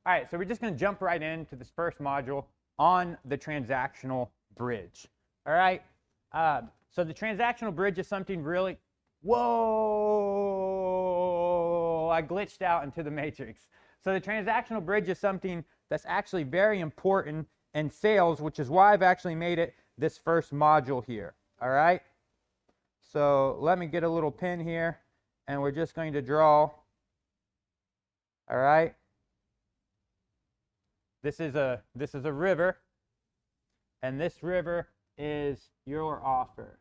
All right, so we're just going to jump right into this first module on the transactional bridge. All right, so the transactional bridge is something really, whoa, I glitched out into the matrix. So the transactional bridge is something that's actually very important in sales, which is why I've actually made it this first module here. All right, so let me get a little pin here, and we're just going to draw. All right. This is a river, and this river is your offer.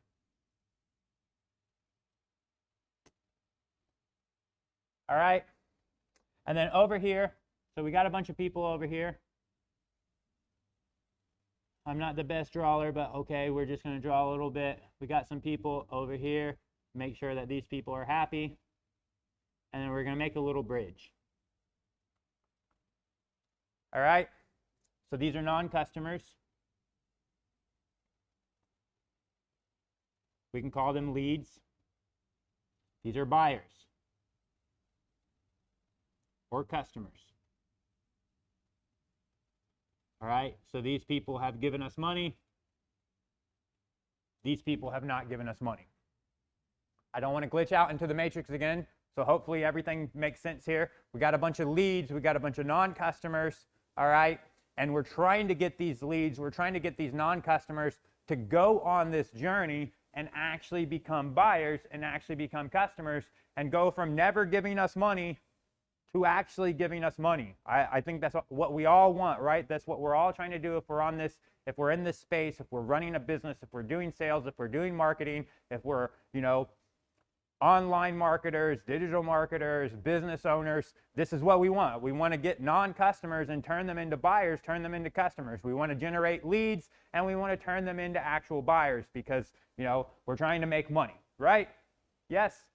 All right, and then over here, so we got a bunch of people over here. I'm not the best drawer, but okay, we're just going to draw a little bit. We got some people over here. Make sure that these people are happy, and then we're going to make a little bridge. All right, so these are non-customers. We can call them leads. These are buyers or customers. All right, so these people have given us money. These people have not given us money. I don't want to glitch out into the matrix again, so hopefully everything makes sense here. We got a bunch of leads, we got a bunch of non-customers. All right, and we're trying to get these leads, we're trying to get these non-customers to go on this journey and actually become buyers and actually become customers and go from never giving us money to actually giving us money. I think that's what we all want, right? That's what we're all trying to do if we're on this, if we're in this space, if we're running a business, if we're doing sales, if we're doing marketing, if we're, online marketers, digital marketers, business owners. This is what we want. We want to get non-customers and turn them into buyers, turn them into customers. We want to generate leads and we want to turn them into actual buyers because, we're trying to make money, right? Yes?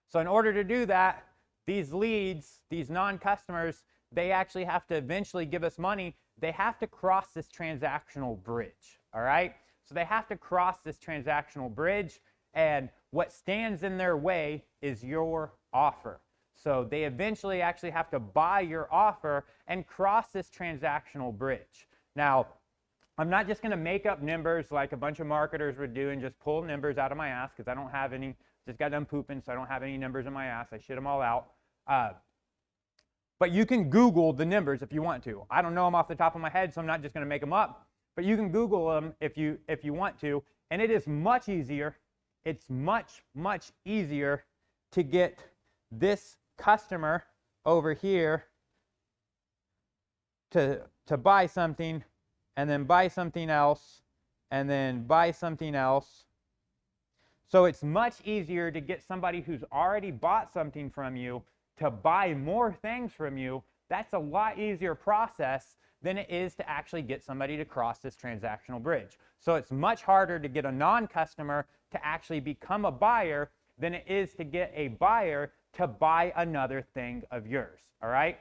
So in order to do that, these leads, these non-customers, they actually have to eventually give us money. They have to cross this transactional bridge, all right? So they have to cross this transactional bridge, and what stands in their way is your offer. So they eventually actually have to buy your offer and cross this transactional bridge. Now, I'm not just going to make up numbers like a bunch of marketers would do and just pull numbers out of my ass because I don't have any. Just got done pooping, so I don't have any numbers in my ass. I shit them all out. But you can Google the numbers if you want to. I don't know them off the top of my head, so I'm not just going to make them up. But you can Google them if you want to, and it is much easier. It's much, much easier to get this customer over here to buy something, and then buy something else, and then buy something else. So it's much easier to get somebody who's already bought something from you to buy more things from you. That's a lot easier process than it is to actually get somebody to cross this transactional bridge. So it's much harder to get a non-customer to actually become a buyer than it is to get a buyer to buy another thing of yours, all right?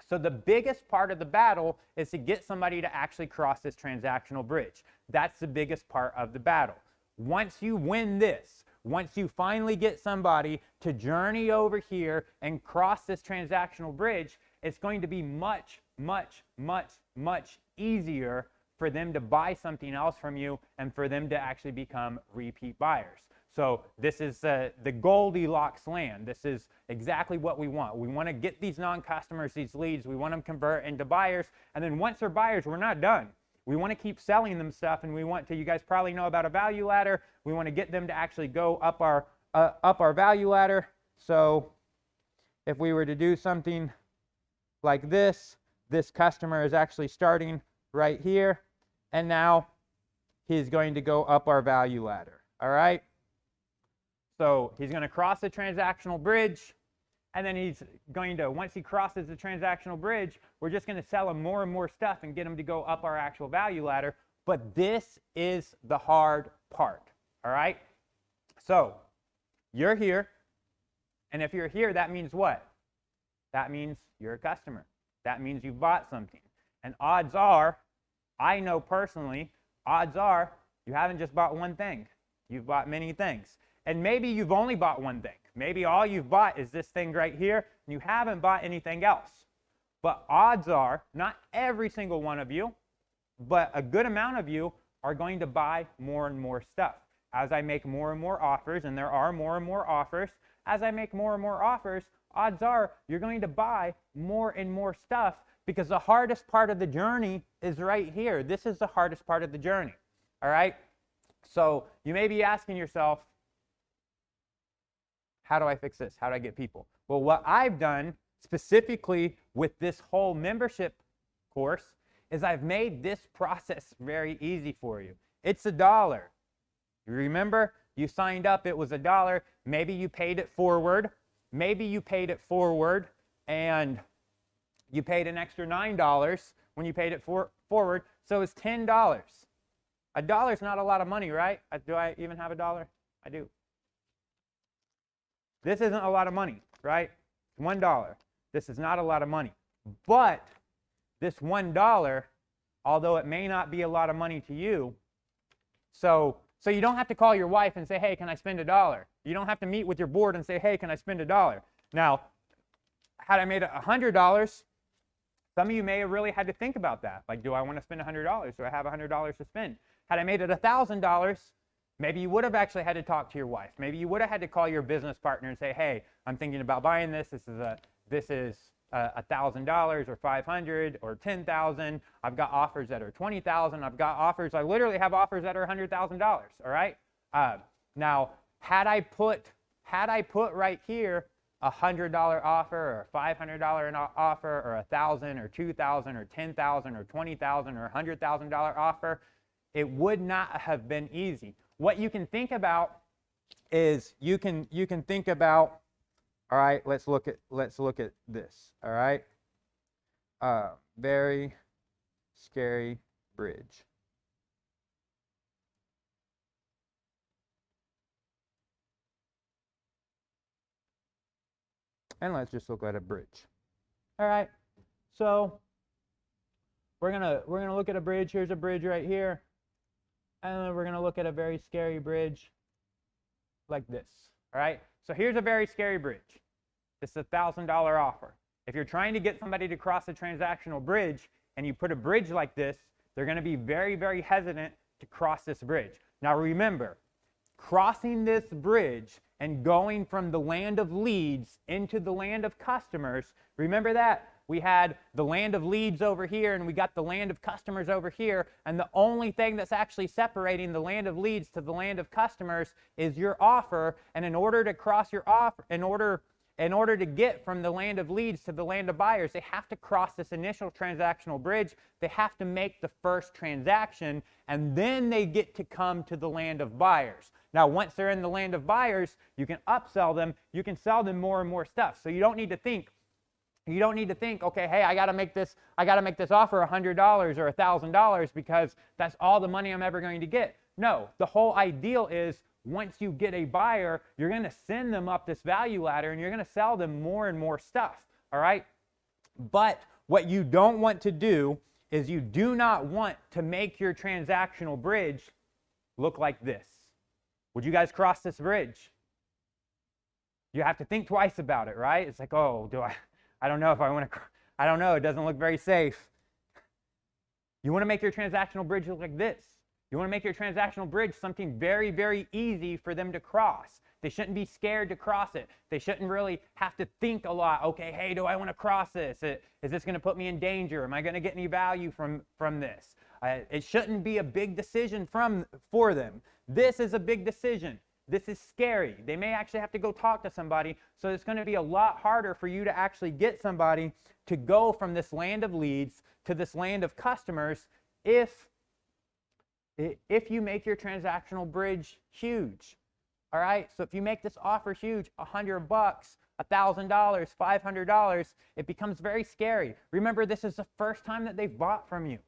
So the biggest part of the battle is to get somebody to actually cross this transactional bridge. That's the biggest part of the battle. Once you win this, once you finally get somebody to journey over here and cross this transactional bridge, it's going to be much, much, much, much easier for them to buy something else from you and for them to actually become repeat buyers. So this is the Goldilocks land. This is exactly what we want. We want to get these non-customers, these leads, we want them to convert into buyers, and then once they're buyers, we're not done. We want to keep selling them stuff, and we want to, you guys probably know about a value ladder. We want to get them to actually go up our value ladder. So if we were to do something like this, this customer is actually starting right here, and now he's going to go up our value ladder, all right? So he's going to cross the transactional bridge, and then he's going to, once he crosses the transactional bridge, we're just going to sell him more and more stuff and get him to go up our actual value ladder. But this is the hard part, all right? So you're here, and if you're here, that means what? That means you're a customer. That means you bought something. And odds are, I know personally, odds are you haven't just bought one thing. You've bought many things. And maybe you've only bought one thing. Maybe all you've bought is this thing right here, and you haven't bought anything else. But odds are, not every single one of you, but a good amount of you are going to buy more and more stuff. As I make more and more offers, and there are more and more offers, as I make more and more offers, odds are you're going to buy more and more stuff, because the hardest part of the journey is right here. This is the hardest part of the journey. All right? So you may be asking yourself, how do I fix this? How do I get people? Well, what I've done specifically with this whole membership course is I've made this process very easy for you. It's $1. You remember, you signed up, it was $1. Maybe you paid it forward. Maybe you paid it forward and you paid an extra $9 when you paid it forward, so it's $10. $1 is not a lot of money, right? Do I even have $1? I do. This isn't a lot of money, right? $1. This is not a lot of money. But this $1, although it may not be a lot of money to you, so you don't have to call your wife and say, hey, can I spend $1? You don't have to meet with your board and say, hey, can I spend $1? Now, had I made it $100, some of you may have really had to think about that. Like, do I want to spend $100? Do I have $100 to spend? Had I made it $1,000, maybe you would have actually had to talk to your wife. Maybe you would have had to call your business partner and say, hey, I'm thinking about buying this. This is $1,000 or $500 or $10,000. I've got offers that are $20,000. I've got offers. I literally have offers that are $100,000. All right. Now, had I put right here a $100 offer or a $500 offer or $1,000 or $2,000 or $10,000 or $20,000 or $100,000 offer, it would not have been easy. What you can think about is you can think about, all right, let's look at this. All right. Very scary bridge. And let's just look at a bridge. All right. So we're gonna look at a bridge. Here's a bridge right here. And then we're going to look at a very scary bridge like this. All right? So here's a very scary bridge. This is a $1,000 offer. If you're trying to get somebody to cross a transactional bridge and you put a bridge like this, they're going to be very, very hesitant to cross this bridge. Now remember, crossing this bridge and going from the land of leads into the land of customers, remember that? We had the land of leads over here and we got the land of customers over here, and the only thing that's actually separating the land of leads to the land of customers is your offer. And in order to cross your offer, in order to get from the land of leads to the land of buyers, they have to cross this initial transactional bridge. They have to make the first transaction, and then they get to come to the land of buyers. Now, once they're in the land of buyers, you can upsell them. You can sell them more and more stuff. So you don't need to think, okay, hey, I got to make this offer $100 or $1,000 because that's all the money I'm ever going to get. No, the whole ideal is once you get a buyer, you're going to send them up this value ladder and you're going to sell them more and more stuff. All right? But what you don't want to do is you do not want to make your transactional bridge look like this. Would you guys cross this bridge? You have to think twice about it, right? It's like, oh, I don't know if I want to, I don't know, it doesn't look very safe. You want to make your transactional bridge look like this. You want to make your transactional bridge something very, very easy for them to cross. They shouldn't be scared to cross it. They shouldn't really have to think a lot. Okay, hey, do I want to cross this? Is this going to put me in danger? Am I going to get any value from this? It shouldn't be a big decision for them. This is a big decision. This is scary. They may actually have to go talk to somebody, so it's going to be a lot harder for you to actually get somebody to go from this land of leads to this land of customers if you make your transactional bridge huge. All right? So if you make this offer huge, $100, $1,000, $500, it becomes very scary. Remember, this is the first time that they've bought from you.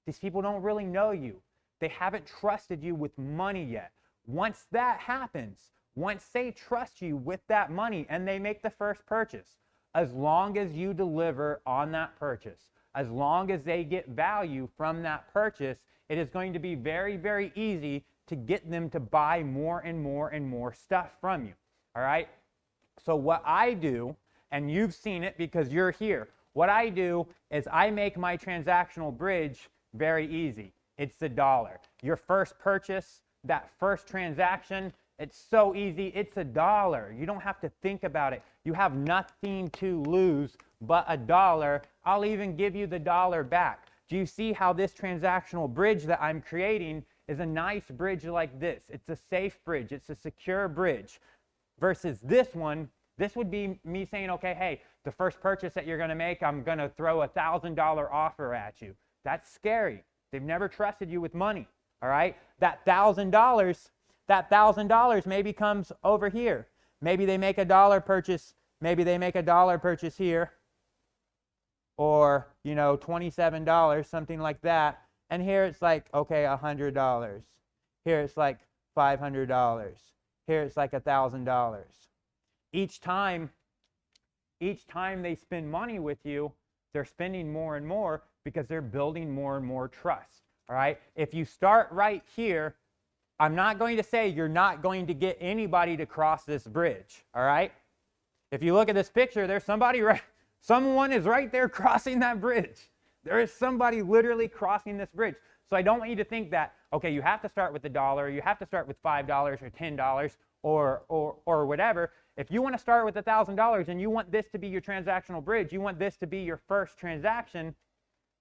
These people don't really know you. They haven't trusted you with money yet. Once that happens, once they trust you with that money and they make the first purchase, as long as you deliver on that purchase, as long as they get value from that purchase, it is going to be very, very easy to get them to buy more and more and more stuff from you. All right? So what I do, and you've seen it because you're here, What I do is I make my transactional bridge very easy. It's $1. Your first purchase, that first transaction, it's so easy. It's $1. You don't have to think about it. You have nothing to lose but $1. I'll even give you the $1 back. Do you see how this transactional bridge that I'm creating is a nice bridge like this? It's a safe bridge. It's a secure bridge. Versus this one, this would be me saying, okay, hey, the first purchase that you're going to make, I'm going to throw a $1,000 offer at you. That's scary. They've never trusted you with money, all right? That $1,000 maybe comes over here. Maybe they make $1 purchase. Maybe they make $1 purchase here, or, you know, $27, something like that. And here it's like, okay, $100. Here it's like $500. Here it's like $1,000. Each time they spend money with you, they're spending more and more because they're building more and more trust. All right? If you start right here, I'm not going to say you're not going to get anybody to cross this bridge. All right? If you look at this picture, there's someone is right there crossing that bridge. There is somebody literally crossing this bridge. So I don't want you to think that, okay, you have to start with $1, you have to start with $5 or $10 or whatever. If you want to start with $1,000 and you want this to be your transactional bridge, you want this to be your first transaction,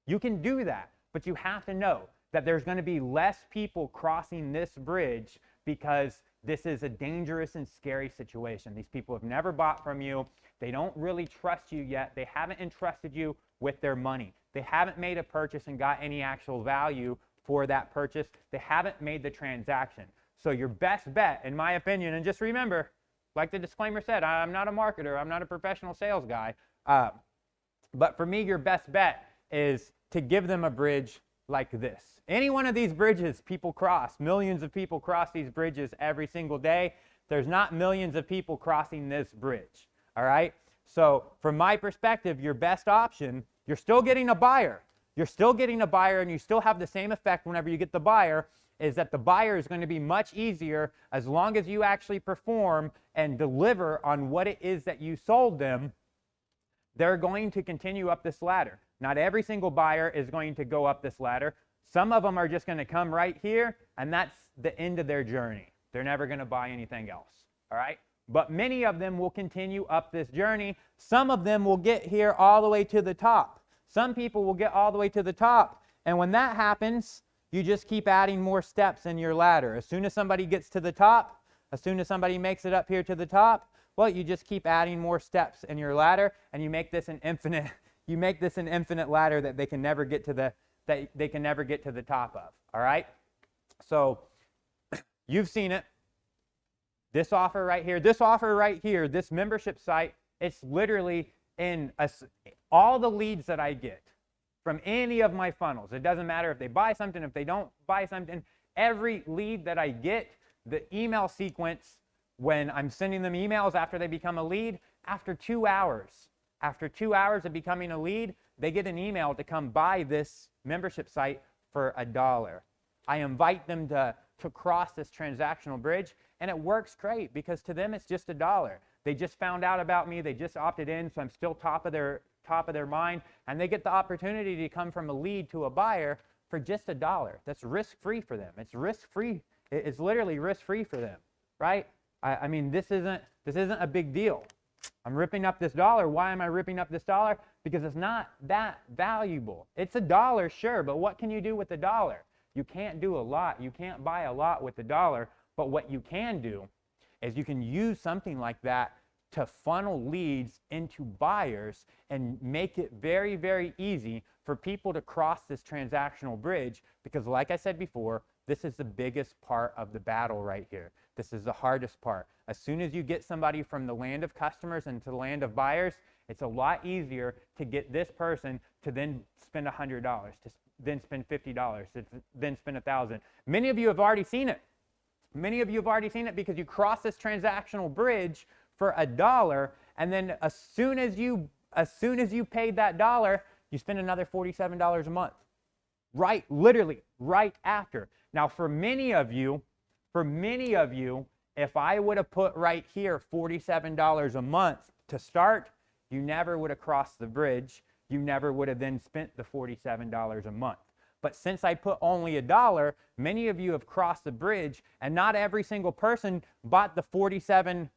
you can do that. But you have to know that there's going to be less people crossing this bridge because this is a dangerous and scary situation. These people have never bought from you. They don't really trust you yet. They haven't entrusted you with their money. They haven't made a purchase and got any actual value for that purchase. They haven't made the transaction. So your best bet, in my opinion, and just remember, like the disclaimer said, I'm not a marketer. I'm not a professional sales guy. But for me, your best bet is to give them a bridge like this. Any one of these bridges people cross, millions of people cross these bridges every single day. There's not millions of people crossing this bridge. All right? So from my perspective, your best option, you're still getting a buyer. You're still getting a buyer, and you still have the same effect whenever you get the buyer, is that the buyer is going to be much easier as long as you actually perform and deliver on what it is that you sold them. They're going to continue up this ladder. Not every single buyer is going to go up this ladder. Some of them are just going to come right here, and that's the end of their journey. They're never going to buy anything else. All right? But many of them will continue up this journey. Some of them will get here all the way to the top. Some people will get all the way to the top. And when that happens, you just keep adding more steps in your ladder. As soon as somebody gets to the top, as soon as somebody makes it up here to the top, well, you just keep adding more steps in your ladder, and you make this an infinite ladder that they can never get to the top of. All right? So you've seen it. This offer right here, this membership site, it's literally in all the leads that I get from any of my funnels. It doesn't matter if they buy something, if they don't buy something. Every lead that I get, the email sequence, when I'm sending them emails after they become a lead, after 2 hours of becoming a lead, they get an email to come buy this membership site for $1. I invite them to cross this transactional bridge, and it works great because to them it's just $1. They just found out about me, they just opted in, so I'm still top of their mind, and they get the opportunity to come from a lead to a buyer for just $1. That's risk-free for them. It's risk-free. It's literally risk-free for them, right? I mean, this isn't a big deal. I'm ripping up this $1. Why am I ripping up this $1? Because it's not that valuable. It's $1, sure, but what can you do with $1? You can't do a lot. You can't buy a lot with $1, but what you can do is you can use something like that to funnel leads into buyers and make it very, very easy for people to cross this transactional bridge, because like I said before, this is the biggest part of the battle right here. This is the hardest part. As soon as you get somebody from the land of customers into the land of buyers, it's a lot easier to get this person to then spend $100, to then spend $50, to then spend $1,000. Many of you have already seen it. Many of you have already seen it because you cross this transactional bridge for $1, and then as soon as you paid that $1, you spend another $47 a month. Right, literally, right after. Now, for many of you, if I would have put right here $47 a month to start, you never would have crossed the bridge. you never would have then spent the $47 a month. But since I put only $1, many of you have crossed the bridge, and not every single person bought the $47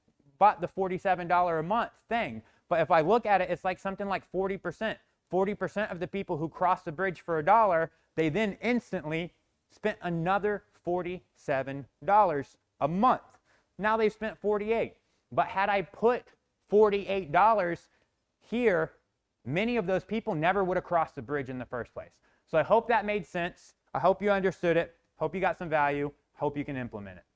a month thing. But if I look at it, it's like something like 40%. 40% of the people who crossed the bridge for $1, they then instantly spent another $47 a month. Now they've spent $48. But had I put $48 here, many of those people never would have crossed the bridge in the first place. So I hope that made sense. I hope you understood it. Hope you got some value. Hope you can implement it.